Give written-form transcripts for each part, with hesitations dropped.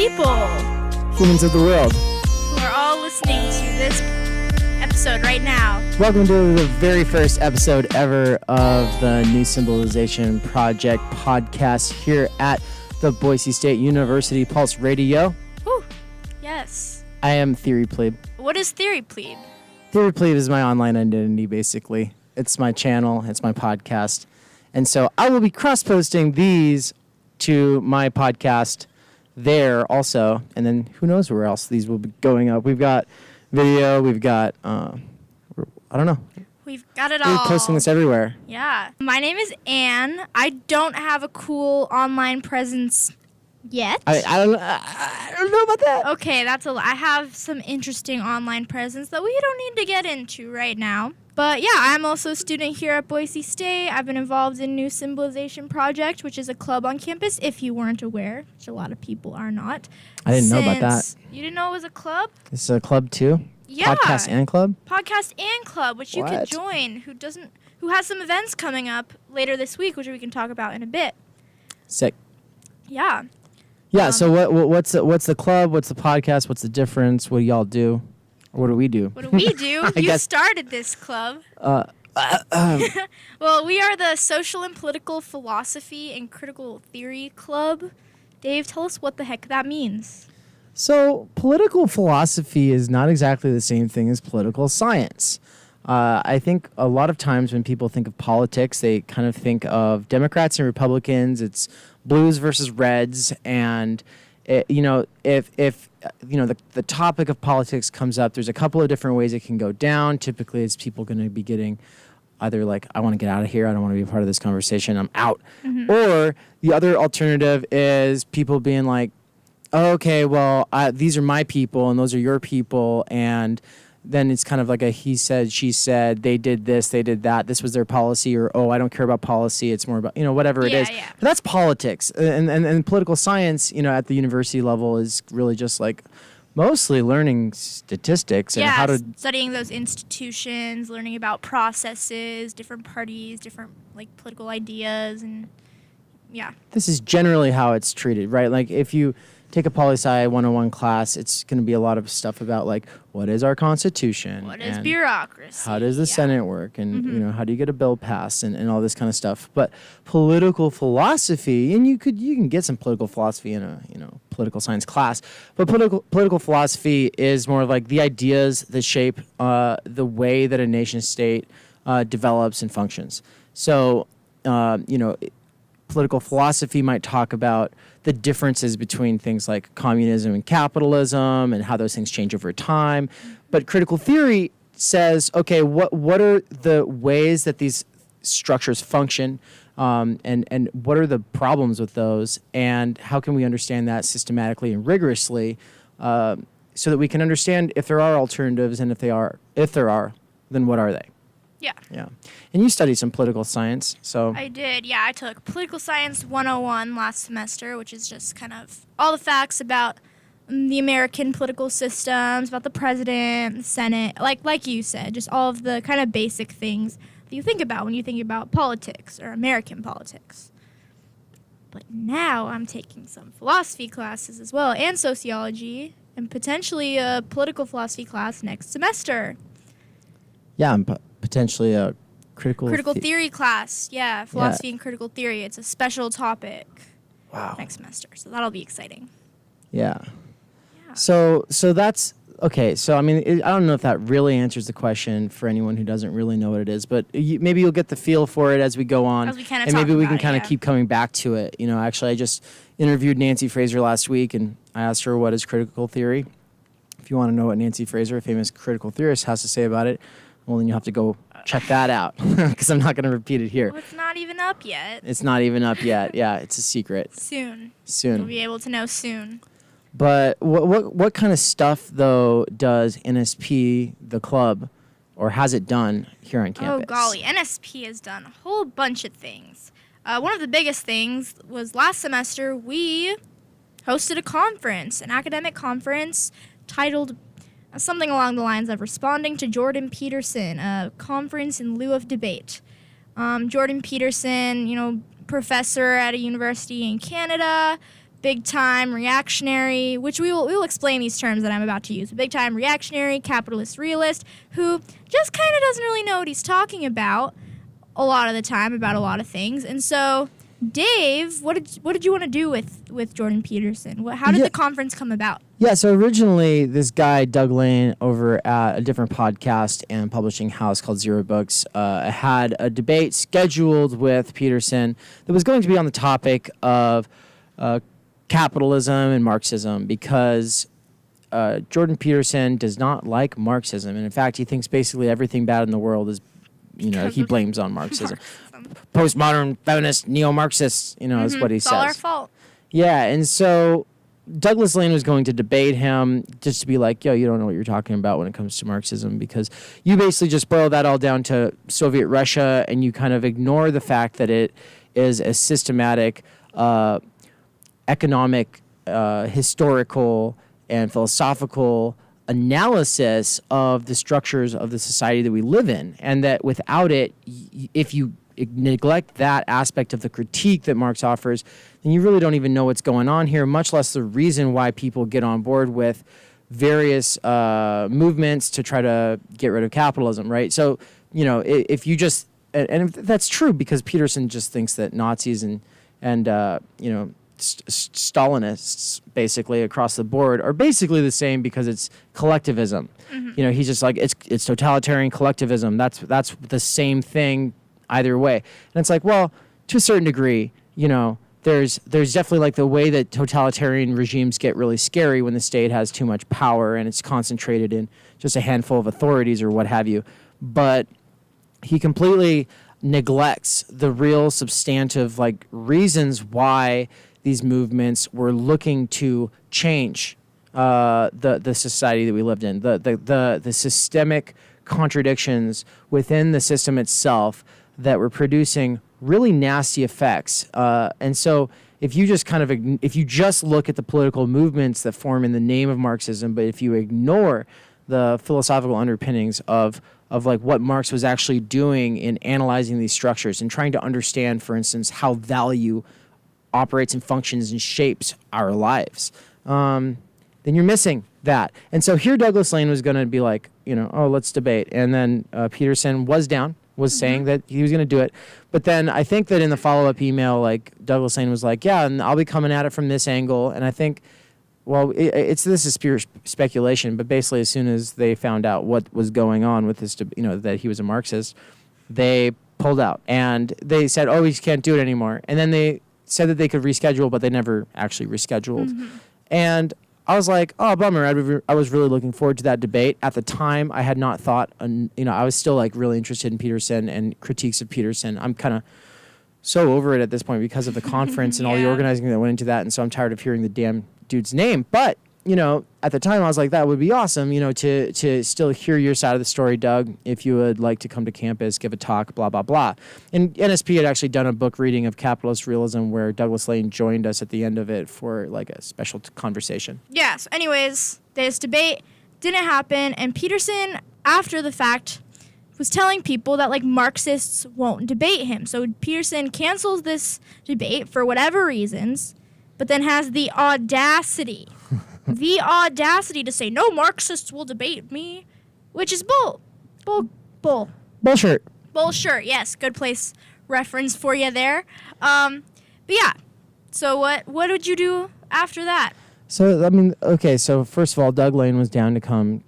people. Humans of the world. Who are all listening to this episode right now. Welcome to the very first episode ever of the New Symbolization Project podcast here at the Boise State University Pulse Radio. Whew. Yes. I am theorypleeb. What is theorypleeb? Theorypleeb is my online identity, basically. It's my channel. It's my podcast. And so I will be cross-posting these to my podcast there also. And then who knows where else these will be going up. We've got video. We've got, I don't know. We've got it all. We're posting this everywhere. Yeah. My name is Anne. I don't have a cool online presence yet. I don't know about that. Okay, I have some interesting online presence that we don't need to get into right now. But yeah, I'm also a student here at Boise State. I've been involved in New Symbolization Project, which is a club on campus, if you weren't aware, which a lot of people are not. I didn't know about that. You didn't know it was a club? This is a club too? Yeah. Podcast and club? Podcast and club, which you could join, who has some events coming up later this week, which we can talk about in a bit. Sick. Yeah. Yeah, so what's the club? What's the podcast? What's the difference? What do y'all do? Or what do we do? What do we do? You started this club. Well, we are the Social and Political Philosophy and Critical Theory Club. Dave, tell us what the heck that means. So, political philosophy is not exactly the same thing as political science. I think a lot of times when people think of politics, they kind of think of Democrats and Republicans. It's blues versus reds, and if the topic of politics comes up, there's a couple of different ways it can go down. Typically, it's people going to be getting either like, I want to get out of here, I don't want to be a part of this conversation, I'm out. Mm-hmm. Or the other alternative is people being like, oh, okay, well, these are my people and those are your people, and then it's kind of like a he said, she said, they did this, they did that, this was their policy, or, oh, I don't care about policy, it's more about, whatever it is. Yeah. But that's politics. And political science, at the university level is really just like mostly learning statistics and how to... studying those institutions, learning about processes, different parties, different political ideas, and yeah. This is generally how it's treated, right? Like if you take a poli-sci 101 class, it's going to be a lot of stuff about what is our Constitution? What is bureaucracy? How does the Senate work? And, how do you get a bill passed and all this kind of stuff. But political philosophy, and you can get some political philosophy in a, political science class, but political philosophy is more like the ideas that shape the way that a nation state develops and functions. So, political philosophy might talk about the differences between things like communism and capitalism and how those things change over time. But critical theory says, okay, what are the ways that these structures function, and what are the problems with those, and how can we understand that systematically and rigorously so that we can understand if there are alternatives, and if there are, then what are they? Yeah. Yeah. And you studied some political science, so... I did, yeah. I took Political Science 101 last semester, which is just kind of all the facts about the American political systems, about the president, the Senate, like you said, just all of the kind of basic things that you think about when you think about politics or American politics. But now I'm taking some philosophy classes as well, and sociology, and potentially a political philosophy class next semester. Yeah, and potentially a critical theory class. Yeah, philosophy and critical theory. It's a special topic. Wow. Next semester, so that'll be exciting. Yeah. So that's okay. So I mean, I don't know if that really answers the question for anyone who doesn't really know what it is, but maybe you'll get the feel for it as we go on, and maybe we can kind of keep coming back to it. Actually, I just interviewed Nancy Fraser last week, and I asked her what is critical theory. If you want to know what Nancy Fraser, a famous critical theorist, has to say about it, well, then you have to go check that out, because I'm not going to repeat it here. Well, it's not even up yet. It's not even up yet. Yeah, it's a secret. Soon. You'll be able to know soon. But what kind of stuff, though, does NSP, the club, or has it done here on campus? Oh, golly. NSP has done a whole bunch of things. One of the biggest things was last semester we hosted a conference, an academic conference titled something along the lines of Responding to Jordan Peterson, a conference in lieu of debate. Jordan Peterson, professor at a university in Canada, big-time reactionary, which we will explain these terms that I'm about to use. A big-time reactionary, capitalist realist, who just kind of doesn't really know what he's talking about a lot of the time about a lot of things. And so, Dave, what did you want to do with Jordan Peterson? How did the conference come about? Yeah, so originally this guy, Doug Lane, over at a different podcast and publishing house called Zero Books, had a debate scheduled with Peterson that was going to be on the topic of capitalism and Marxism, because Jordan Peterson does not like Marxism. And in fact, he thinks basically everything bad in the world is, he blames on Marxism. Postmodern feminist neo-Marxists, is what he says. It's all our fault. Yeah, and so Douglas Lane was going to debate him just to be like, yo, you don't know what you're talking about when it comes to Marxism, because you basically just boil that all down to Soviet Russia, and you kind of ignore the fact that it is a systematic economic, historical, and philosophical analysis of the structures of the society that we live in, and that without it, if you neglect that aspect of the critique that Marx offers, then you really don't even know what's going on here, much less the reason why people get on board with various movements to try to get rid of capitalism, right? So, if you just, and that's true, because Peterson just thinks that Nazis and Stalinists basically across the board are basically the same, because it's collectivism. Mm-hmm. He's just like, it's totalitarian collectivism. That's the same thing either way. And it's like, well, to a certain degree, there's definitely like the way that totalitarian regimes get really scary when the state has too much power and it's concentrated in just a handful of authorities or what have you. But he completely neglects the real substantive reasons why these movements were looking to change the society that we lived in, the systemic contradictions within the system itself that were producing really nasty effects. And so if you just if you just look at the political movements that form in the name of Marxism, but if you ignore the philosophical underpinnings of what Marx was actually doing in analyzing these structures and trying to understand, for instance, how value operates and functions and shapes our lives, then you're missing that. And so here Douglas Lane was going to be like, let's debate. And then Peterson was saying that he was going to do it. But then I think that in the follow-up email, Douglas Lane was like, yeah, and I'll be coming at it from this angle. And I think, well, this is pure speculation, but basically as soon as they found out what was going on with this, that he was a Marxist, they pulled out. And they said, oh, we can't do it anymore. And then they said that they could reschedule, but they never actually rescheduled. Mm-hmm. And I was like, oh, bummer. I was really looking forward to that debate. At the time, I had not thought, I was still really interested in Peterson and critiques of Peterson. I'm kind of so over it at this point because of the conference and all the organizing that went into that. And so I'm tired of hearing the damn dude's name. But, at the time I was like, that would be awesome, to still hear your side of the story, Doug, if you would like to come to campus, give a talk, blah, blah, blah. And NSP had actually done a book reading of Capitalist Realism where Douglas Lane joined us at the end of it for a special conversation. Yeah, so anyways, this debate didn't happen, and Peterson, after the fact, was telling people that Marxists won't debate him. So Peterson cancels this debate for whatever reasons, but then has the audacity to say, no Marxists will debate me, which is Bullshit. Bullshit, yes. Good place reference for you there. But yeah, so what did you do after that? So, so first of all, Doug Lane was down to come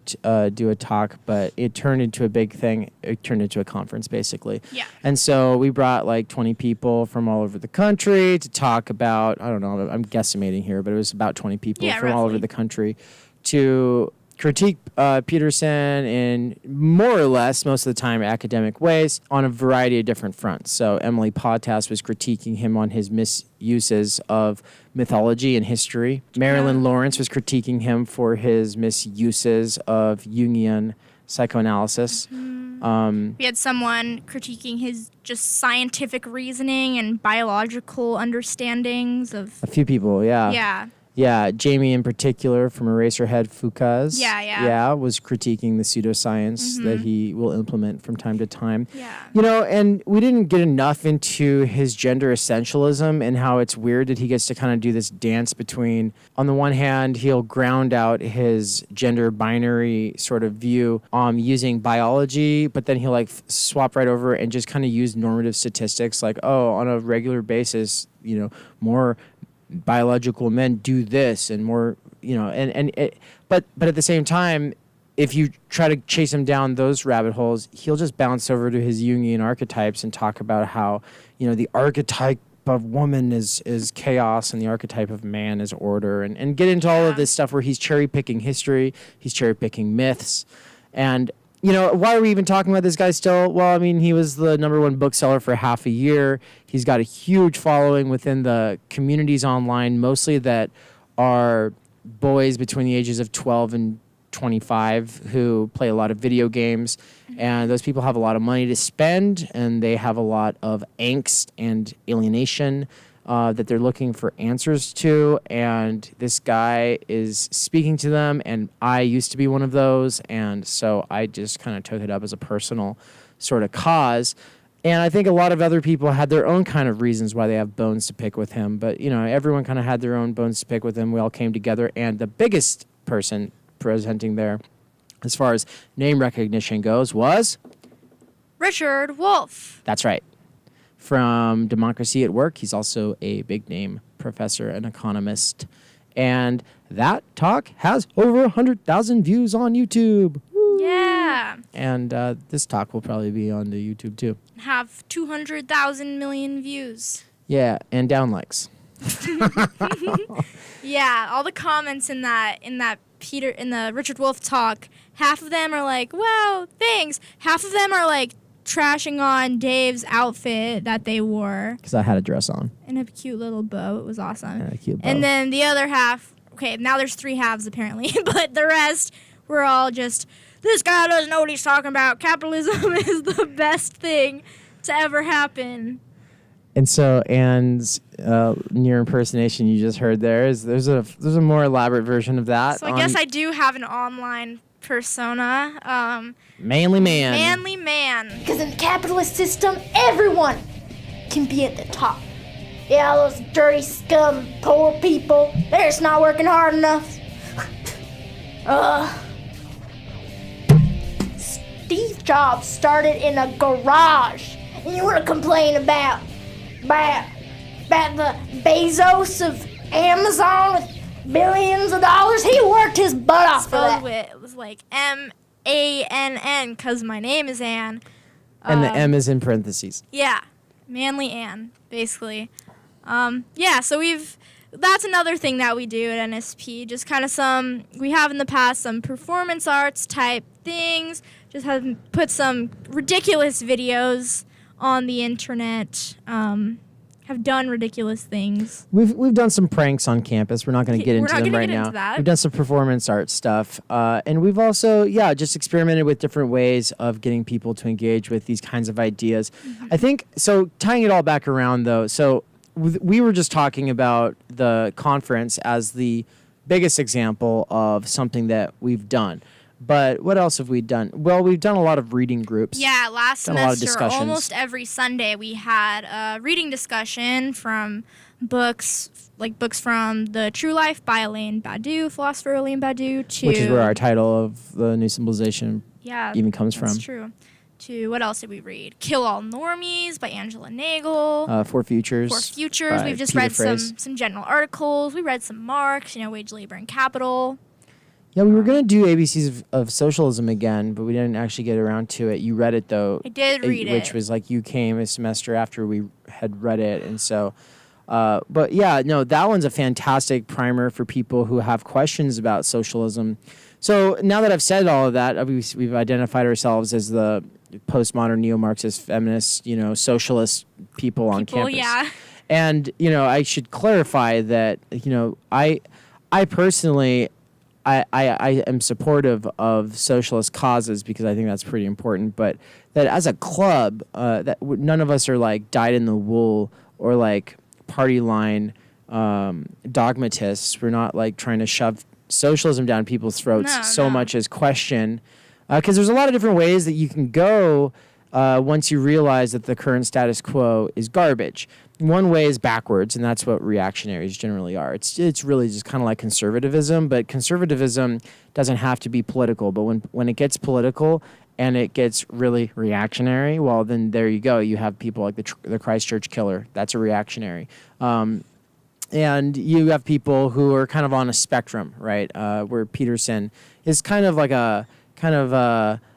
do a talk, but it turned into a big thing. It turned into a conference, basically. Yeah. And so we brought 20 people from all over the country to talk about, I don't know, I'm guesstimating here, but it was about 20 people from all over the country to critique Peterson in more or less, most of the time, academic ways on a variety of different fronts. So Emily Potas was critiquing him on his misuses of mythology and history. Marilyn Lawrence was critiquing him for his misuses of Jungian psychoanalysis. Mm-hmm. We had someone critiquing his just scientific reasoning and biological understandings of... A few people, yeah. Yeah. Yeah, Jamie in particular from Eraserhead Fukas. Yeah. Was critiquing the pseudoscience that he will implement from time to time. Yeah. You know, and we didn't get enough into his gender essentialism and how it's weird that he gets to kind of do this dance between, on the one hand, he'll ground out his gender binary sort of view using biology, but then he'll like swap right over and just kind of use normative statistics like, oh, on a regular basis, you know, more biological men do this and more, you know, but at the same time, if you try to chase him down those rabbit holes, he'll just bounce over to his Jungian archetypes and talk about how, you know, the archetype of woman is chaos and the archetype of man is order, and get into all of this stuff where he's cherry picking history, he's cherry picking myths. And you know, why are we even talking about this guy still? Well, I mean, he was the #1 bookseller for half a year. He's got a huge following within the communities online, mostly that are boys between the ages of 12 and 25 who play a lot of video games. And those people have a lot of money to spend, and they have a lot of angst and alienation that they're looking for answers to, and this guy is speaking to them, and I used to be one of those, and so I just kind of took it up as a personal sort of cause. And I think a lot of other people had their own kind of reasons why they have bones to pick with him, but you know, everyone kind of had their own bones to pick with him. We all came together, and the biggest person presenting there, as far as name recognition goes, was Richard Wolff. That's right. From Democracy at Work. He's also a big name professor and economist. And that talk has over 100,000 views on YouTube. Woo! Yeah. And this talk will probably be on the YouTube too. Have 200,000 million views. Yeah, and down likes. Yeah, all the comments in the Richard Wolff talk, half of them are like, wow, thanks. Half of them are like trashing on Dave's outfit that they wore. Because I had a dress on. And a cute little bow. It was awesome. Yeah, a cute bow. And then the other half, okay, now there's 3 halves apparently, but the rest were all just, this guy doesn't know what he's talking about. Capitalism is the best thing to ever happen. And so Anne's near impersonation you just heard there's a more elaborate version of that. So I guess I do have an online persona. Manly man. Manly man. Because in the capitalist system, everyone can be at the top. Yeah, those dirty scum, poor people, they're just not working hard enough. Steve Jobs started in a garage, and you want to complain about the Bezos of Amazon with billions of dollars? He worked his butt off for that. It was like MANN, because my name is Ann. And the M is in parentheses. Yeah, Manly Ann, basically. Yeah, so that's another thing that we do at NSP, just kind of we have in the past some performance arts type things, just have put some ridiculous videos on the internet, have done ridiculous things. We've done some pranks on campus. We're not going to get into them right now. That. We've done some performance art stuff, and we've also just experimented with different ways of getting people to engage with these kinds of ideas. Mm-hmm. I think so. Tying it all back around though, so we were just talking about the conference as the biggest example of something that we've done. But what else have we done? Well, we've done a lot of reading groups. Yeah, last semester, almost every Sunday, we had a reading discussion from books from The True Life by Elaine Badu, philosopher Elaine Badu, to... Which is where our title of the new Symbolization even comes from. That's true. To, what else did we read? Kill All Normies by Angela Nagel. For Futures. We've just read some general articles. We read some Marx, Wage, Labor, and Capital. Yeah, we were going to do ABCs of Socialism again, but we didn't actually get around to it. You read it, though. I did read it. Which was like you came a semester after we had read it. And so, but yeah, no, that one's a fantastic primer for people who have questions about socialism. So now that I've said all of that, we've identified ourselves as the postmodern neo-Marxist, feminist, socialist people on campus. Yeah. And, I should clarify that, I personally... I am supportive of socialist causes because I think that's pretty important, but that as a club, none of us are like dyed in the wool or like party line dogmatists. We're not like trying to shove socialism down people's throats so much as question, because there's a lot of different ways that you can go once you realize that the current status quo is garbage. One way is backwards, and that's what reactionaries generally are. It's really just kind of like conservatism, but conservatism doesn't have to be political. But when it gets political and it gets really reactionary, well, then there you go. You have people like the Christchurch killer. That's a reactionary. And you have people who are kind of on a spectrum, right? Where Peterson is kind of like a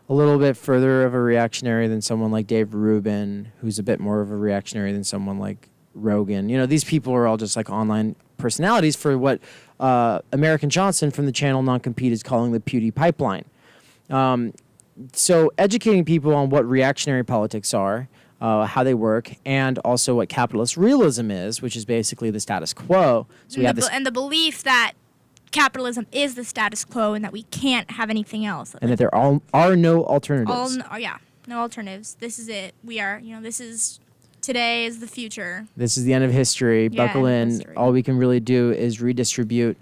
little bit further of a reactionary than someone like Dave Rubin, who's a bit more of a reactionary than someone like Rogan. You know, these people are all just like online personalities for what American Johnson from the channel Non-Compete is calling the Pewdie pipeline. So educating people on what reactionary politics are, how they work, and also what capitalist realism is, which is basically the status quo. So we have this, and the belief that capitalism is the status quo and that we can't have anything else. And that there are no alternatives. No alternatives. This is it. We are, this is, today is the future. This is the end of history. Buckle in. History. All we can really do is redistribute,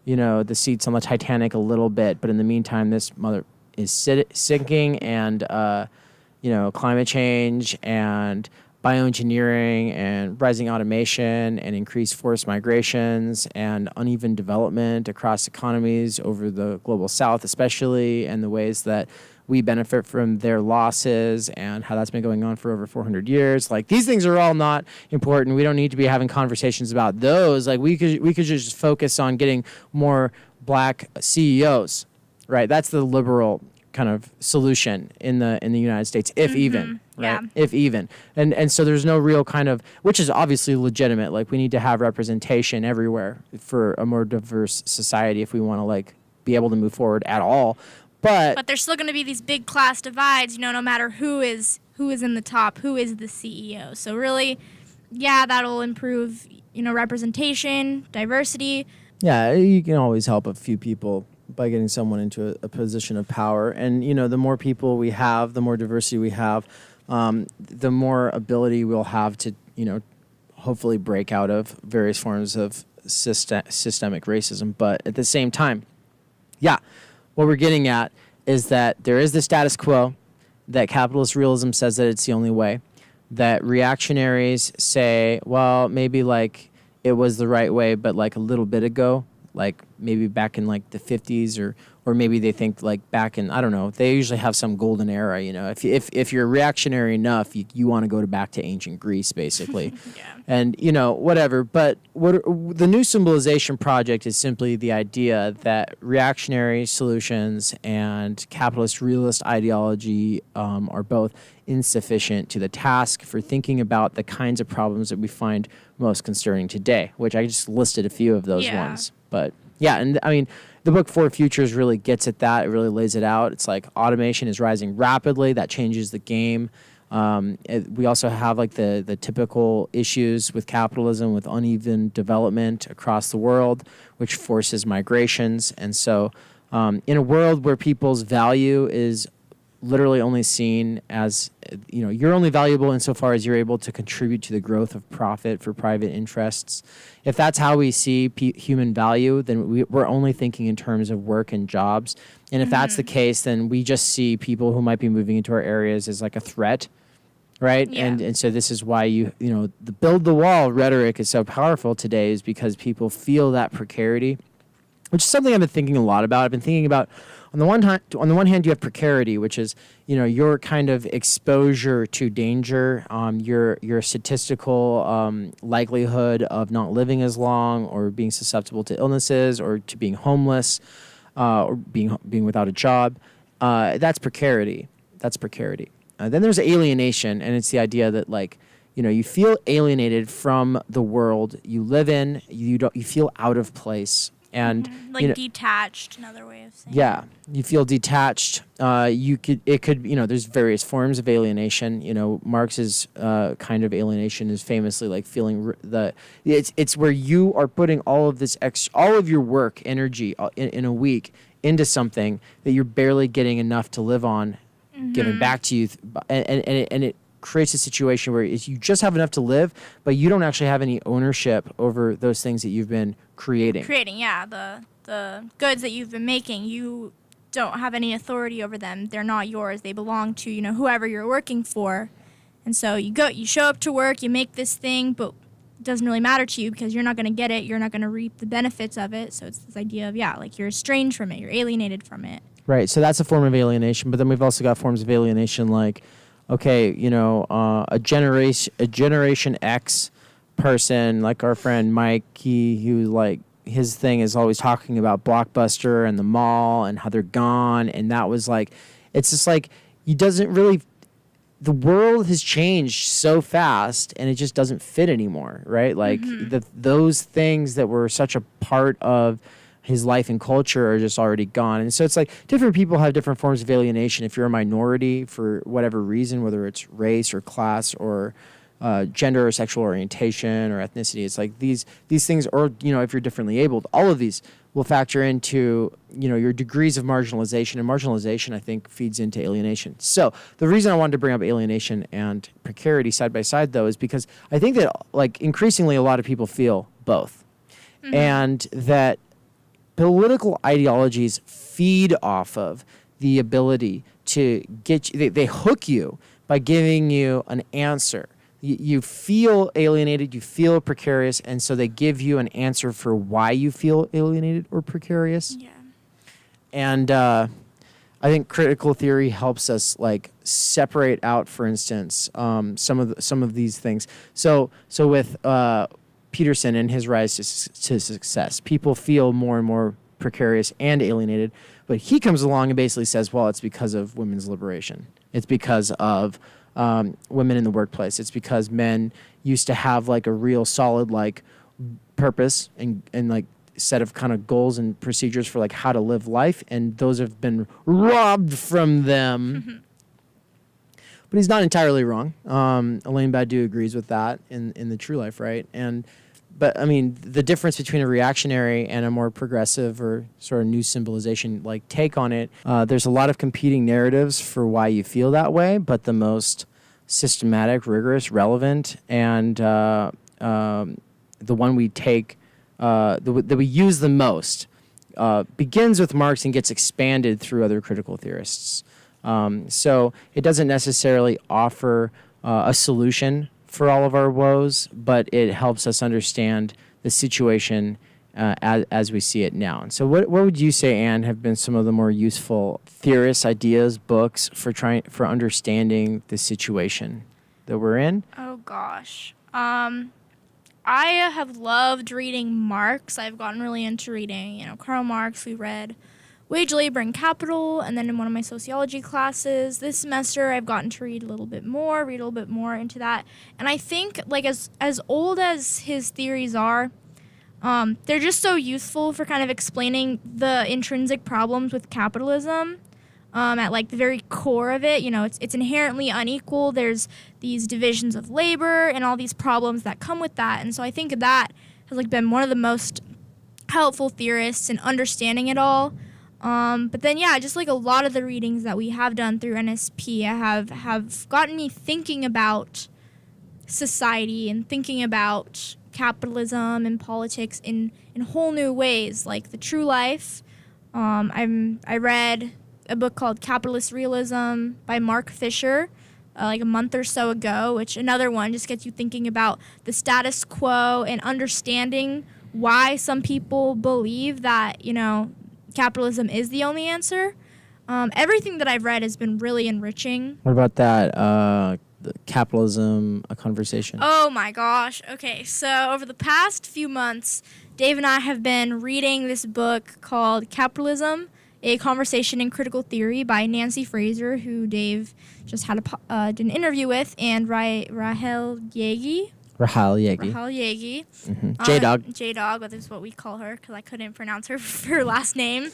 the seats on the Titanic a little bit. But in the meantime, this mother is sinking, and, climate change and bioengineering and rising automation and increased forced migrations and uneven development across economies over the global south especially, and the ways that we benefit from their losses and how that's been going on for over 400 years. Like, these things are all not important. We don't need to be having conversations about those. Like, we could just focus on getting more black CEOs, right? That's the liberal kind of solution in the United States, if even, right? Yeah. If even. And so there's no real kind of, which is obviously legitimate. Like, we need to have representation everywhere for a more diverse society if we want to like be able to move forward at all. But there's still going to be these big class divides, no matter who is in the top, who is the CEO. So really, that'll improve, representation, diversity. Yeah, you can always help a few people by getting someone into a position of power. And, the more people we have, the more diversity we have, the more ability we'll have to, hopefully break out of various forms of systemic racism. But at the same time, what we're getting at is that there is the status quo, that capitalist realism says that it's the only way, that reactionaries say, well, maybe like it was the right way, but like a little bit ago, like maybe back in like the 50s, or maybe they think like back in, I don't know, they usually have some golden era, if you're reactionary enough, you want to go back to ancient Greece, basically. And, whatever. But the new Symbolization Project is simply the idea that reactionary solutions and capitalist realist ideology are both insufficient to the task for thinking about the kinds of problems that we find most concerning today, which I just listed a few of those ones. But and I mean, the book For Futures really gets at that. It really lays it out. It's like automation is rising rapidly. That changes the game. We also have like the typical issues with capitalism, with uneven development across the world, which forces migrations. And so in a world where people's value is literally only seen as, you're only valuable insofar as you're able to contribute to the growth of profit for private interests. If that's how we see human value, then we're only thinking in terms of work and jobs. And if that's the case, then we just see people who might be moving into our areas as like a threat, right? Yeah. And so this is why the build the wall rhetoric is so powerful today, is because people feel that precarity, which is something I've been thinking a lot about. I've been thinking about, on the one hand, you have precarity, which is, your kind of exposure to danger, your statistical likelihood of not living as long, or being susceptible to illnesses, or to being homeless, or being without a job. That's precarity. Then there's alienation, and it's the idea that you feel alienated from the world you live in. You feel out of place. And detached, another way of saying. Yeah, you feel detached. There's various forms of alienation. Marx's kind of alienation is famously like feeling it's where you are putting all of your work, energy in a week into something that you're barely getting enough to live on, given back to you, and creates a situation where you just have enough to live, but you don't actually have any ownership over those things that you've been creating. The goods that you've been making, you don't have any authority over them. They're not yours. They belong to, whoever you're working for. And so you show up to work, you make this thing, but it doesn't really matter to you because you're not going to get it. You're not going to reap the benefits of it. So it's this idea of, you're estranged from it. You're alienated from it. Right. So that's a form of alienation. But then we've also got forms of alienation like, okay, a Generation X person, like our friend Mikey, who like his thing is always talking about Blockbuster and the mall and how they're gone. And that was like, it's just like, he doesn't really, the world has changed so fast and it just doesn't fit anymore, right? Like those things that were such a part of his life and culture are just already gone. And so it's like different people have different forms of alienation. If you're a minority for whatever reason, whether it's race or class or gender or sexual orientation or ethnicity, it's like these things, or, if you're differently abled, all of these will factor into, your degrees of marginalization. And marginalization, I think, feeds into alienation. So the reason I wanted to bring up alienation and precarity side by side, though, is because I think that, like, increasingly a lot of people feel both. And that political ideologies feed off of the ability to get you, they hook you by giving you an answer. You feel alienated, you feel precarious, and so they give you an answer for why you feel alienated or precarious. Yeah. And I think critical theory helps us like separate out, for instance, some of these things. So with Peterson and his rise to success, people feel more and more precarious and alienated. But he comes along and basically says, well, it's because of women's liberation. It's because of women in the workplace. It's because men used to have like a real solid like purpose and like set of kind of goals and procedures for like how to live life, and those have been robbed from them. But he's not entirely wrong. Elaine Badu agrees with that in the true life, right? But I mean, the difference between a reactionary and a more progressive or sort of new symbolization like take on it, there's a lot of competing narratives for why you feel that way, but the most systematic, rigorous, relevant, and the one we take, that we use the most, begins with Marx and gets expanded through other critical theorists. So it doesn't necessarily offer a solution for all of our woes, but it helps us understand the situation as we see it now. And so what would you say, Anne, have been some of the more useful theorists, ideas, books for understanding the situation that we're in? Oh, gosh. I have loved reading Marx. I've gotten really into reading, Karl Marx. We read Wage, Labor, and Capital, and then in one of my sociology classes this semester, I've gotten to read a little bit more into that. And I think, like, as old as his theories are, they're just so useful for kind of explaining the intrinsic problems with capitalism. At like the very core of it, it's inherently unequal. There's these divisions of labor and all these problems that come with that. And so I think that has like been one of the most helpful theorists in understanding it all. But then, just like a lot of the readings that we have done through NSP have gotten me thinking about society and thinking about capitalism and politics in whole new ways, like the true life. I read a book called Capitalist Realism by Mark Fisher like a month or so ago, which another one just gets you thinking about the status quo and understanding why some people believe that, capitalism is the only answer. Everything that I've read has been really enriching. What about that capitalism, a conversation? Oh my gosh. Okay, so over the past few months, Dave and I have been reading this book called Capitalism, A Conversation in Critical Theory by Nancy Fraser, who Dave just had did an interview with, and Rahel Yagi. Mm-hmm. J-Dog. J-Dog, that is what we call her, because I couldn't pronounce her last name.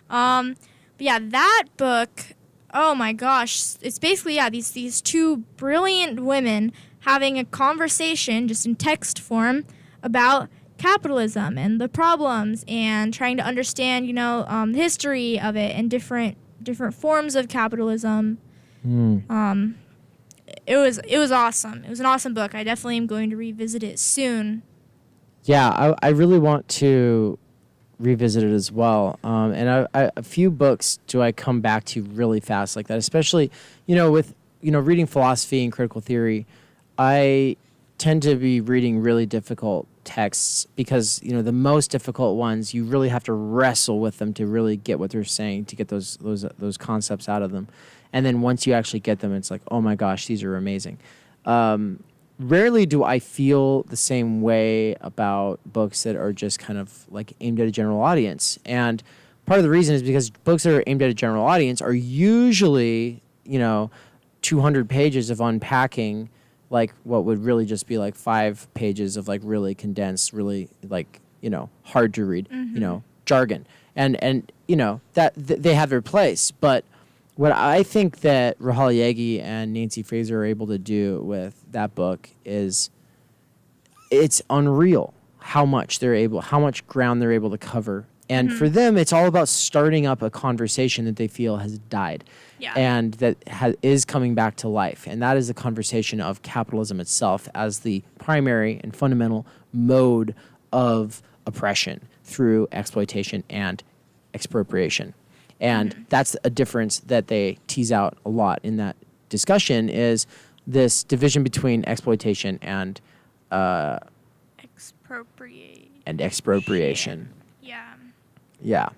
But yeah, that book, oh my gosh, it's basically, these two brilliant women having a conversation, just in text form, about capitalism and the problems, and trying to understand, the history of it and different forms of capitalism. it was awesome. It was an awesome book. I definitely am going to revisit it soon. Yeah, I really want to revisit it as well. And a few books do I come back to really fast like that, especially, with, reading philosophy and critical theory. I tend to be reading really difficult texts because, the most difficult ones, you really have to wrestle with them to really get what they're saying, to get those concepts out of them. And then once you actually get them, it's like, oh my gosh, these are amazing. Rarely do I feel the same way about books that are just kind of like aimed at a general audience. And part of the reason is because books that are aimed at a general audience are usually, 200 pages of unpacking, like what would really just be like 5 pages of like really condensed, really like, hard to read, jargon. And that they have their place. But what I think that Rahal Yegi and Nancy Fraser are able to do with that book is it's unreal how much ground they're able to cover. And for them, it's all about starting up a conversation that they feel has died and that is coming back to life. And that is the conversation of capitalism itself as the primary and fundamental mode of oppression through exploitation and expropriation. And that's a difference that they tease out a lot in that discussion is this division between exploitation and expropriation. Yeah. Yeah.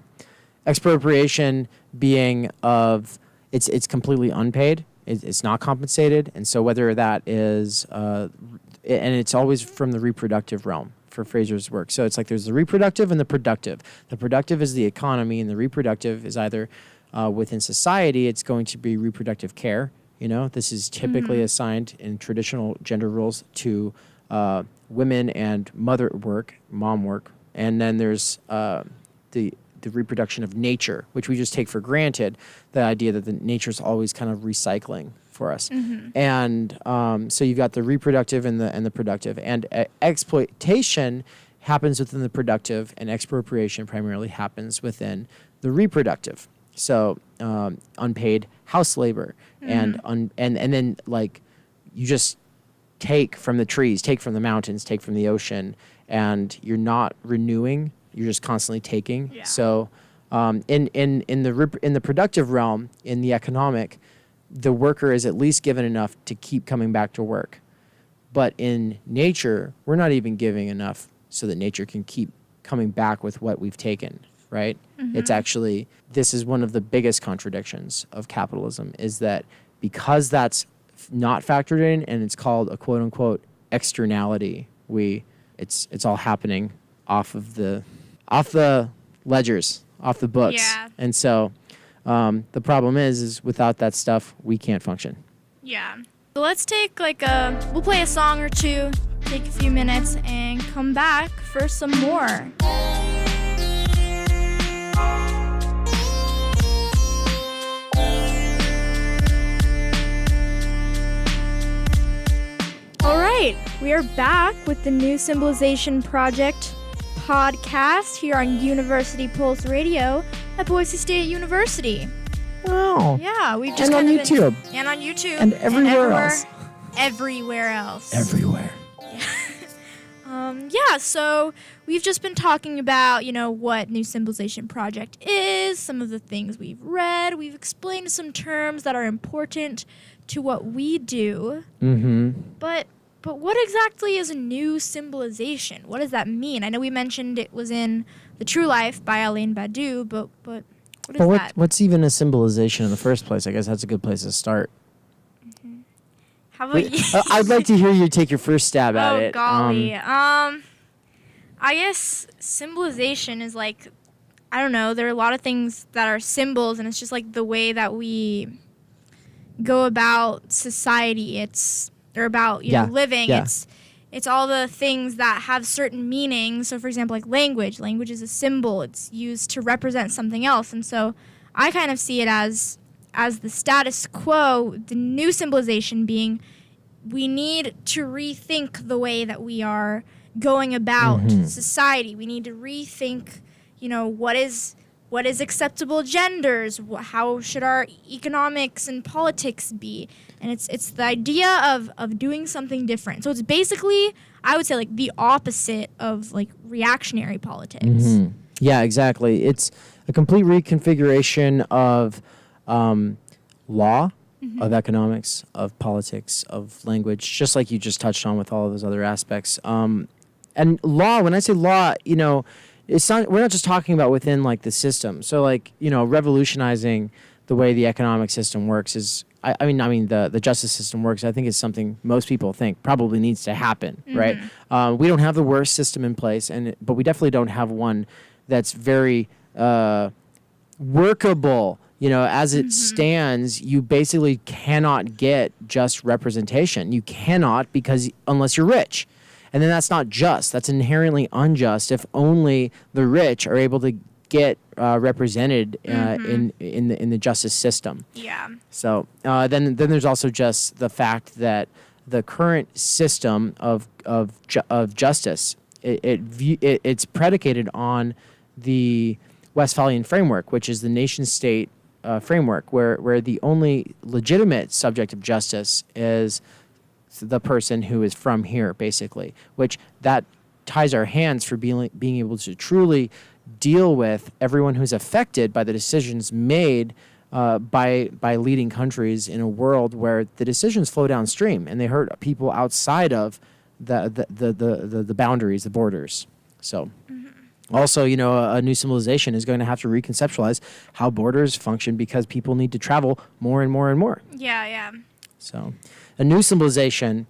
Expropriation being of it's completely unpaid. It's not compensated. And so whether that is and it's always from the reproductive realm for Fraser's work. So it's like there's the reproductive and the productive. The productive is the economy, and the reproductive is either within society, it's going to be reproductive care. This is typically assigned in traditional gender roles to women and mom work. And then there's the reproduction of nature, which we just take for granted, the idea that the nature's always kind of recycling for us. And so you've got the reproductive and the productive. And exploitation happens within the productive, and expropriation primarily happens within the reproductive. So unpaid house labor and then like you just take from the trees, take from the mountains, take from the ocean, and you're not renewing. You're just constantly taking. Yeah. So in the productive realm, in the economic, the worker is at least given enough to keep coming back to work. But in nature, we're not even giving enough so that nature can keep coming back with what we've taken, right? It's actually, this is one of the biggest contradictions of capitalism, is that because that's not factored in and it's called a quote unquote externality, it's all happening off the ledgers, off the books. Yeah. And so the problem is without that stuff, we can't function. Yeah. So let's take we'll play a song or two, take a few minutes, and come back for some more. All right, we are back with the new Symbolization Project podcast here on University Pulse Radio at Boise State University. Oh. Yeah, we've just and on YouTube. And on YouTube. And everywhere else. Everywhere else. Everywhere. Yeah, so we've just been talking about, what New Symbolization Project is, some of the things we've read. We've explained some terms that are important to what we do. But what exactly is a new symbolization? What does that mean? I know we mentioned it was in The True Life by Alain Badiou, but what is that? What's even a symbolization in the first place? I guess that's a good place to start. How about you? I'd like to hear you take your first stab at it. Oh, golly. I guess symbolization is like, I don't know, there are a lot of things that are symbols, and it's just like the way that we go about society. They're about living. Yeah. It's all the things that have certain meanings. So for example, like language. Language is a symbol. It's used to represent something else. And so I kind of see it as the status quo, the new symbolization being we need to rethink the way that we are going about society. We need to rethink, what is what is acceptable genders? How should our economics and politics be? And it's the idea of doing something different. So it's basically, I would say, like the opposite of like reactionary politics. Mm-hmm. Yeah, exactly. It's a complete reconfiguration of law, of economics, of politics, of language, just like you just touched on with all of those other aspects. And law, when I say law, you know, it's not, we're not just talking about within like the system. So like, you know, revolutionizing the way the economic system works is, I mean the justice system works, I think is something most people think probably needs to happen, right? We don't have the worst system in place, but we definitely don't have one that's very workable. You know, as it stands, you basically cannot get just representation. You cannot, because unless you're rich. And then that's not just. That's inherently unjust if only the rich are able to get represented in the justice system. Yeah. So then there's also just the fact that the current system of justice, it's predicated on the Westphalian framework, which is the nation-state framework, where the only legitimate subject of justice is the person who is from here, basically, which that ties our hands for being able to truly deal with everyone who's affected by the decisions made by leading countries in a world where the decisions flow downstream and they hurt people outside of the boundaries, the borders. So also, you know, a new civilization is going to have to reconceptualize how borders function because people need to travel more and more and more. Yeah. So a new civilization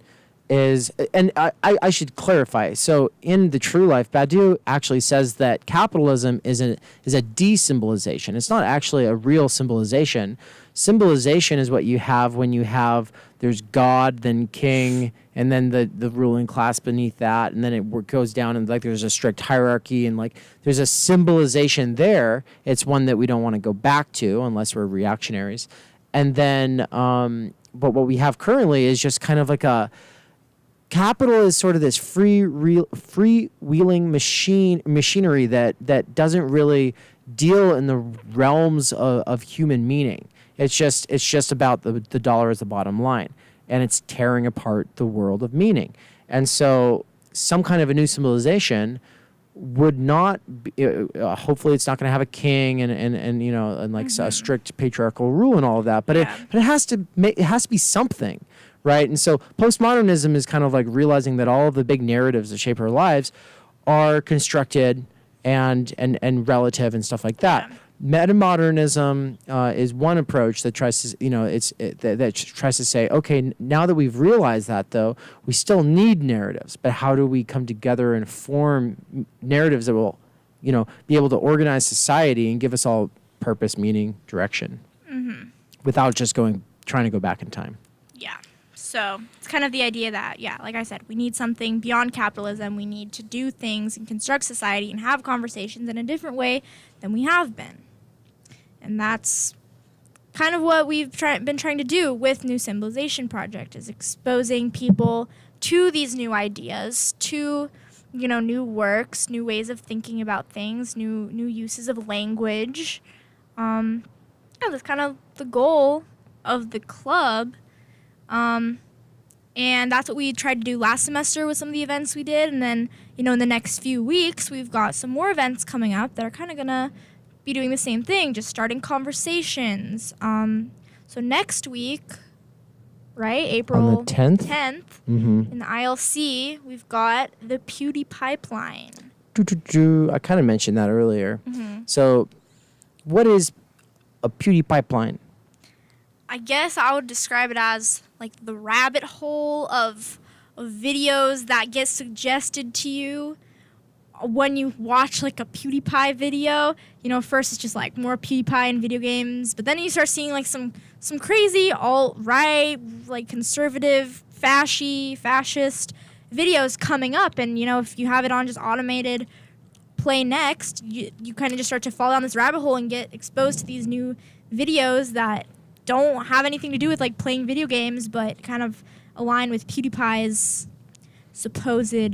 is, and I should clarify, so in The True Life, Badiou actually says that capitalism is a de-symbolization. It's not actually a real symbolization. Symbolization is what you have when you have, there's God, then king, and then the ruling class beneath that, and then it goes down and like there's a strict hierarchy and like there's a symbolization there. It's one that we don't want to go back to unless we're reactionaries. And then, but what we have currently is just kind of like a, capital is sort of this free-wheeling machinery that doesn't really deal in the realms of human meaning. It's just about the dollar as the bottom line, and it's tearing apart the world of meaning. And so some kind of a new civilization would not be, hopefully it's not going to have a king and you know, and like a strict patriarchal rule and all of that, but it has to be something. Right. And so postmodernism is kind of like realizing that all of the big narratives that shape our lives are constructed and relative and stuff like that. Metamodernism is one approach that tries to, you know, that tries to say, okay, now that we've realized that, though, we still need narratives. But how do we come together and form narratives that will, you know, be able to organize society and give us all purpose, meaning, direction, without just trying to go back in time. Yeah. So it's kind of the idea that, yeah, like I said, we need something beyond capitalism. We need to do things and construct society and have conversations in a different way than we have been. And that's kind of what we've been trying to do with New Symbolization Project, is exposing people to these new ideas, to, you know, new works, new ways of thinking about things, new uses of language. Yeah, that's kind of the goal of the club. And that's what we tried to do last semester with some of the events we did. And then, you know, in the next few weeks, we've got some more events coming up that are kind of going to be doing the same thing, just starting conversations. So next week, right, April on the 10th, in the ILC, we've got the Pewdie Pipeline. I kind of mentioned that earlier. So what is a Pewdie Pipeline? I guess I would describe it as like the rabbit hole of videos that get suggested to you when you watch like a PewDiePie video. You know, first it's just like more PewDiePie and video games, but then you start seeing like some crazy alt-right, like conservative, fascist videos coming up. And, you know, if you have it on just automated play next, you kind of just start to fall down this rabbit hole and get exposed to these new videos that don't have anything to do with like playing video games, but kind of align with PewDiePie's supposed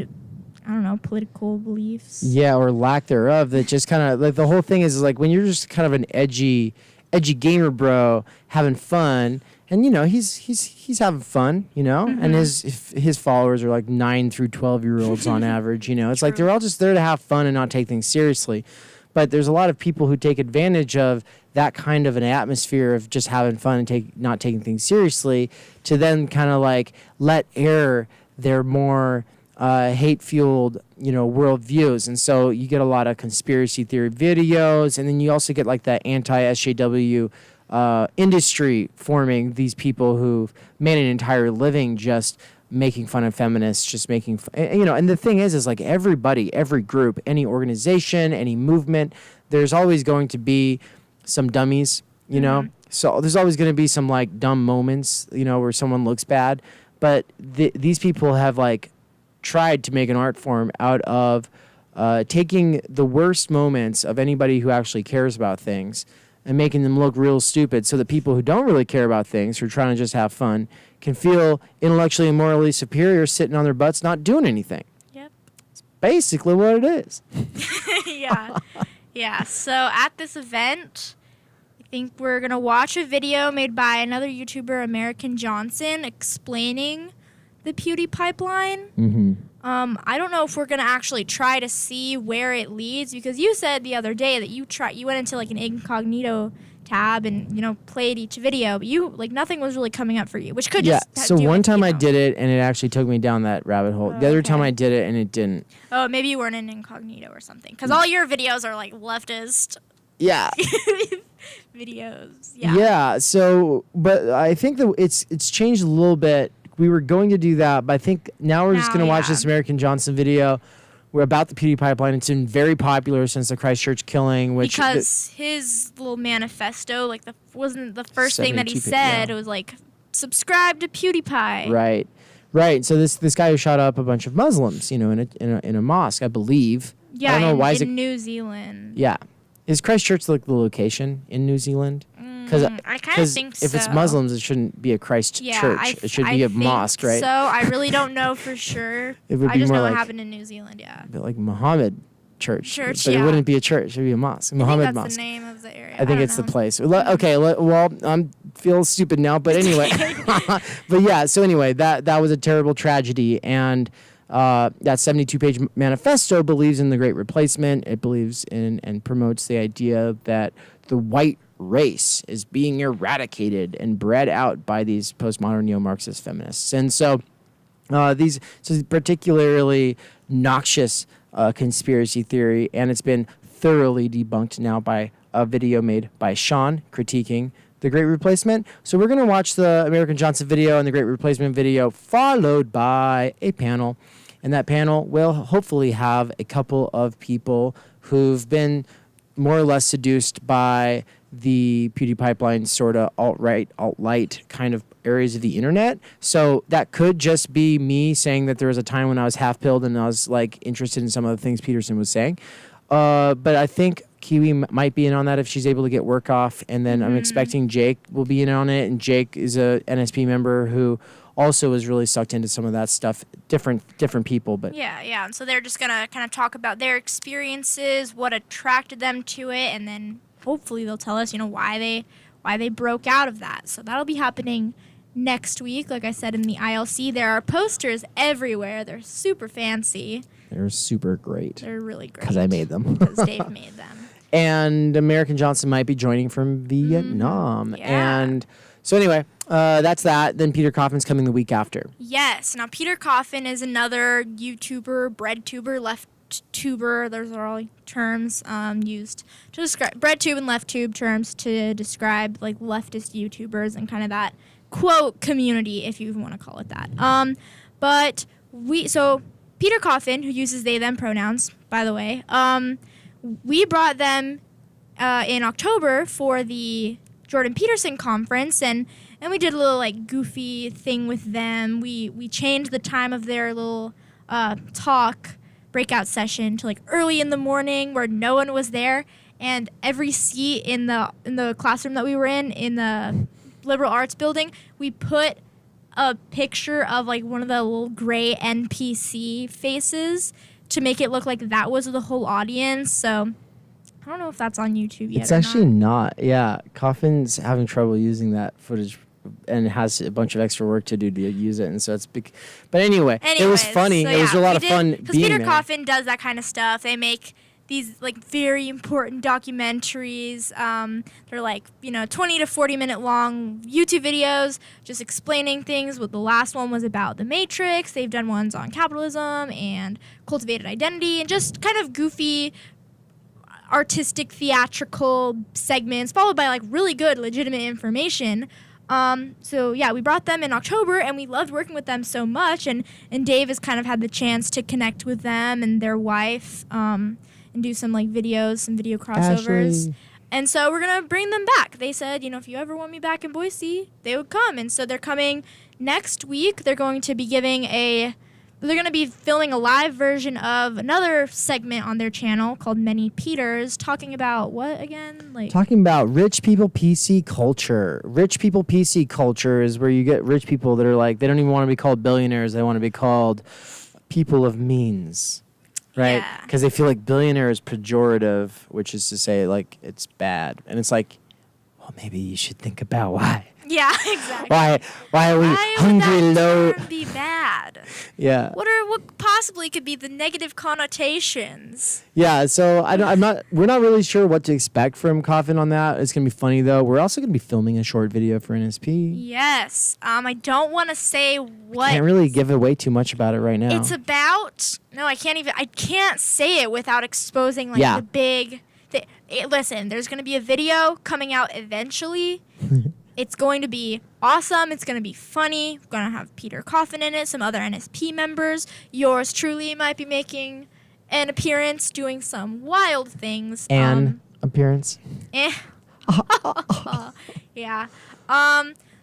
I don't know, political beliefs. Yeah, or lack thereof. That just kind of like the whole thing is like when you're just kind of an edgy gamer bro having fun, and he's having fun, and his followers are like 9 through 12-year-olds on average. It's like they're all just there to have fun and not take things seriously. But there's a lot of people who take advantage of that kind of an atmosphere of just having fun and not taking things seriously to then kind of like let air their more hate-fueled, worldviews. And so you get a lot of conspiracy theory videos, and then you also get like that anti-SJW industry forming, these people who've made an entire living just making fun of feminists, just making and the thing is like everybody, every group, any organization, any movement, there's always going to be some dummies, so there's always going to be some like dumb moments, where someone looks bad, but these people have like tried to make an art form out of taking the worst moments of anybody who actually cares about things and making them look real stupid so that people who don't really care about things, who are trying to just have fun, can feel intellectually and morally superior sitting on their butts not doing anything. Yep. It's basically what it is. Yeah. Yeah. So at this event, I think we're going to watch a video made by another YouTuber, American Johnson, explaining the Pewdie pipeline. Mm-hmm. I don't know if we're going to actually try to see where it leads, because you said the other day that you went into like an incognito tab and, played each video, but nothing was really coming up for you, which could just so one time I did it and it actually took me down that rabbit hole. The other time I did it and it didn't. Oh, maybe you weren't in incognito or something, because all your videos are like leftist Yeah. videos. Yeah. Yeah. So, but I think that it's changed a little bit. We were going to do that, but I think now we're just going to watch this American Johnson video. We're about the Pewdie pipeline. It's been very popular since the Christchurch killing, which because his little manifesto, wasn't the first thing that he said. It was like, subscribe to PewDiePie. Right, right. So this guy who shot up a bunch of Muslims, in a mosque, I believe. Yeah, I don't know, why is it New Zealand. Yeah, is Christchurch like the location in New Zealand? Because I kind of think so. If it's Muslims, it shouldn't be a Christ church. It should be a mosque, right? So I really don't know for sure. It would I be just more know like, it happened in New Zealand, yeah. Like Muhammad Church. But yeah. it wouldn't be a church. It would be a mosque. Muhammad that's Mosque. The name of the area. I think it's the place. Okay, well, I'm feel stupid now, but anyway. But yeah, so anyway, that was a terrible tragedy, and that 72-page manifesto believes in the Great Replacement. It believes in and promotes the idea that the white race is being eradicated and bred out by these postmodern neo-Marxist feminists. And so these particularly noxious conspiracy theory, and it's been thoroughly debunked now by a video made by Sean critiquing the Great Replacement. So we're going to watch the American Johnson video and the Great Replacement video, followed by a panel. And that panel will hopefully have a couple of people who've been more or less seduced by the Pewdie pipeline sort of alt-right, alt-light kind of areas of the internet. So that could just be me saying that there was a time when I was half-pilled and I was like interested in some of the things Peterson was saying. But I think Kiwi might be in on that if she's able to get work off. And then I'm expecting Jake will be in on it. And Jake is a NSP member who also is really sucked into some of that stuff. Different people, but yeah. So they're just gonna kind of talk about their experiences, what attracted them to it, and then hopefully they'll tell us, why they broke out of that. So that'll be happening next week. Like I said, in the ILC, there are posters everywhere. They're super fancy. They're super great. They're really great. Because I made them. Because Dave made them. And American Johnson might be joining from Vietnam. Yeah. And so anyway, that's that. Then Peter Coffin's coming the week after. Yes. Now, Peter Coffin is another YouTuber, bread tuber, left tuber. Those are all terms used to describe bread tube and left tube terms to describe like leftist YouTubers and kind of that quote community, if you want to call it that. But Peter Coffin, who uses they them pronouns, by the way, we brought them in October for the Jordan Peterson conference, and we did a little like goofy thing with them. We changed the time of their little talk breakout session to like early in the morning where no one was there, and every seat in the classroom that we were in the liberal arts building, we put a picture of like one of the little gray NPC faces to make it look like that was the whole audience. So I don't know if that's on YouTube yet. It's actually not. Yeah, Coffin's having trouble using that footage and has a bunch of extra work to do to use it, and so it's big. But anyway, it was funny. So it was a lot of fun because being Peter there. Coffin does that kind of stuff. They make these like very important documentaries. They're like 20 to 40 minute long YouTube videos just explaining things. What the last one was about the Matrix. They've done ones on capitalism and cultivated identity and just kind of goofy, artistic, theatrical segments followed by like really good, legitimate information. So yeah, we brought them in October and we loved working with them so much, and Dave has kind of had the chance to connect with them and their wife and do some like videos, some video crossovers. Ashley. And so we're going to bring them back. They said, if you ever want me back in Boise, they would come. And so they're coming next week. They're going to be filming a live version of another segment on their channel called Many Peters, talking about what again? Talking about rich people PC culture. Rich people PC culture is where you get rich people that are like, they don't even want to be called billionaires. They want to be called people of means, right? Yeah. Because they feel like billionaire is pejorative, which is to say like it's bad. And it's like, well, maybe you should think about why. Yeah, exactly. Why are we hungry would that low? term be bad? Yeah. What possibly could be the negative connotations? Yeah, so we're not really sure what to expect from Coffin on that. It's gonna be funny though. We're also gonna be filming a short video for NSP. Yes. I don't want to say what. Can't really give away too much about it right now. It's about. No, I can't say it without exposing the big. Listen, there's gonna be a video coming out eventually. It's going to be awesome. It's going to be funny. We're going to have Peter Coffin in it, some other NSP members. Yours truly might be making an appearance, doing some wild things. Appearance. Yeah.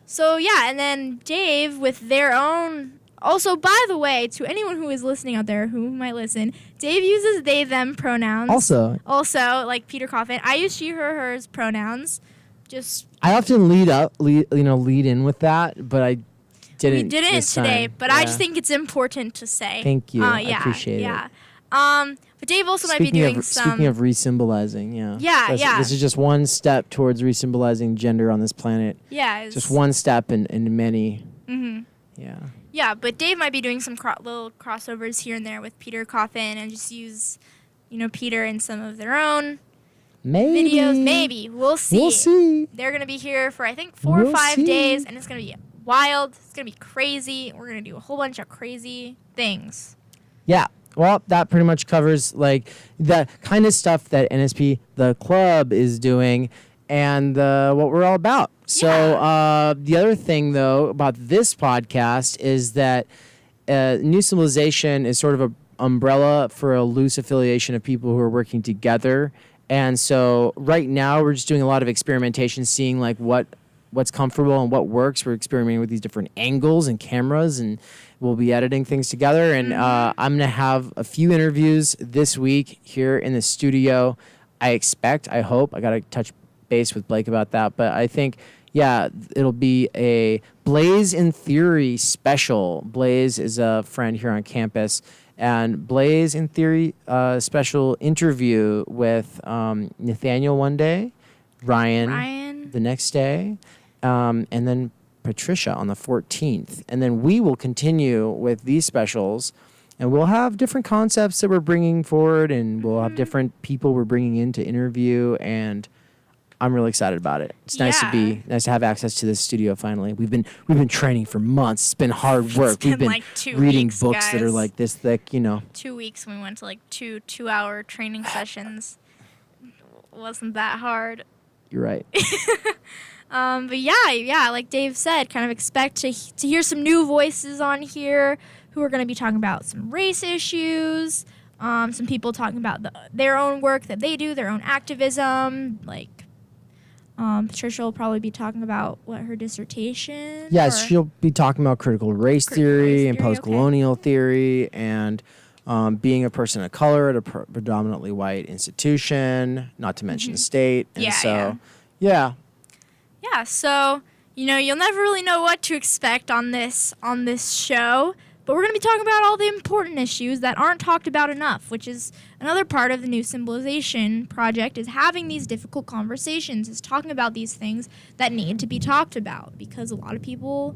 So, yeah, and then Dave with their own... Also, by the way, to anyone who is listening out there who might listen, Dave uses they, them pronouns. Also, like Peter Coffin. I use she, her, hers pronouns. I often lead in with that, but I didn't. We didn't this today, time. but I just think it's important to say. Thank you. I appreciate it. But Dave also might be doing some. Speaking of re-symbolizing, yeah. Yeah. This is just one step towards re-symbolizing gender on this planet. Yeah. Just one step in many. Mm-hmm. Yeah. Yeah, but Dave might be doing some little crossovers here and there with Peter Coffin and just use, Peter in some of their own. Videos, maybe. We'll see. They're going to be here for, I think, 4 or 5 days, and it's going to be wild. It's going to be crazy. We're going to do a whole bunch of crazy things. Yeah. Well, that pretty much covers, like, the kind of stuff that NSP, the club, is doing and what we're all about. So the other thing, though, about this podcast is that New Symbolization is sort of an umbrella for a loose affiliation of people who are working together. And so right now we're just doing a lot of experimentation, seeing like what's comfortable and what works. We're experimenting with these different angles and cameras, and we'll be editing things together. And I'm going to have a few interviews this week here in the studio. I hope. I got to touch base with Blake about that. But I think, it'll be a Blaze in Theory special. Blaze is a friend here on campus. And Blaze in Theory special interview with Nathaniel one day, Ryan the next day, and then Patricia on the 14th. And then we will continue with these specials, and we'll have different concepts that we're bringing forward, and we'll have different people we're bringing in to interview, and I'm really excited about it. It's nice to have access to this studio finally. We've been training for months. It's been hard work. We've been like 2 reading weeks, books that are guys. like this thick, 2 weeks we went to like two-hour training sessions. Wasn't that hard. You're right. But yeah, like Dave said, kind of expect to hear some new voices on here who are going to be talking about some race issues, some people talking about their own work that they do, their own activism, like Patricia will probably be talking about her dissertation. Yes, she'll be talking about critical race theory and post-colonial theory and being a person of color at a predominantly white institution, not to mention the state. And so you'll never really know what to expect on this show, But we're going to be talking about all the important issues that aren't talked about enough, which is another part of the new Symbolization Project, is having these difficult conversations, is talking about these things that need to be talked about, because a lot of people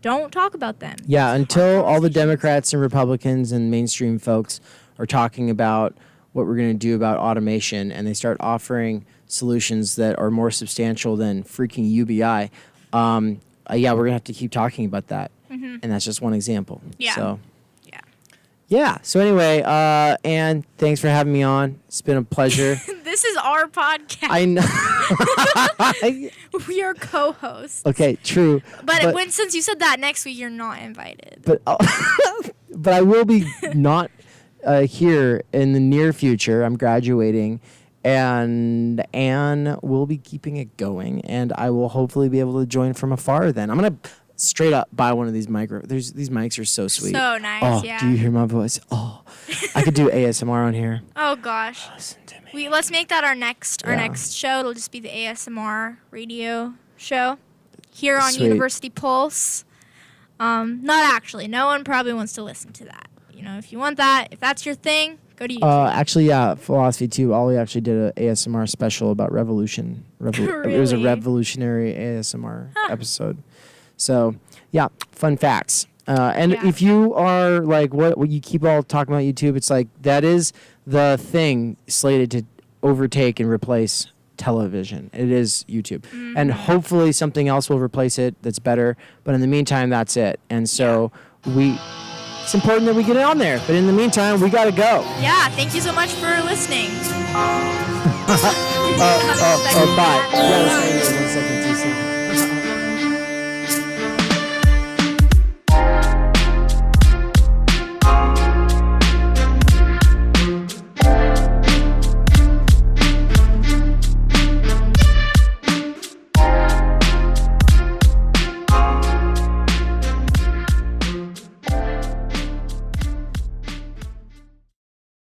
don't talk about them. Yeah, until all the Democrats and Republicans and mainstream folks are talking about what we're going to do about automation, and they start offering solutions that are more substantial than freaking UBI, we're going to have to keep talking about that. And that's just one example. Yeah. So, yeah. So anyway, Anne, thanks for having me on. It's been a pleasure. This is our podcast. I know. We are co-hosts. Okay, true. But since you said that, next week you're not invited. But I will be not here in the near future. I'm graduating, and Anne will be keeping it going, and I will hopefully be able to join from afar then. I'm going to straight up buy one of these these mics are so sweet. So nice, oh, yeah. Do you hear my voice? Oh, I could do ASMR on here. Oh gosh. Listen to me. Let's make that our next show. It'll just be the ASMR radio show here on Sweet. University Pulse. Not actually. No one probably wants to listen to that. If you want that, if that's your thing, go to YouTube. Actually, yeah, philosophy too. Ollie actually did an ASMR special about revolution. It was a Really? revolutionary ASMR episode. So, yeah, fun facts. And Yeah. if you are like what you keep all talking about YouTube, it's like that is the thing slated to overtake and replace television. It is YouTube. And hopefully something else will replace it that's better. But in the meantime, that's it. And so it's important that we get it on there. But in the meantime, we got to go. Yeah, thank you so much for listening. Bye. Yeah, let's hang it 1 second.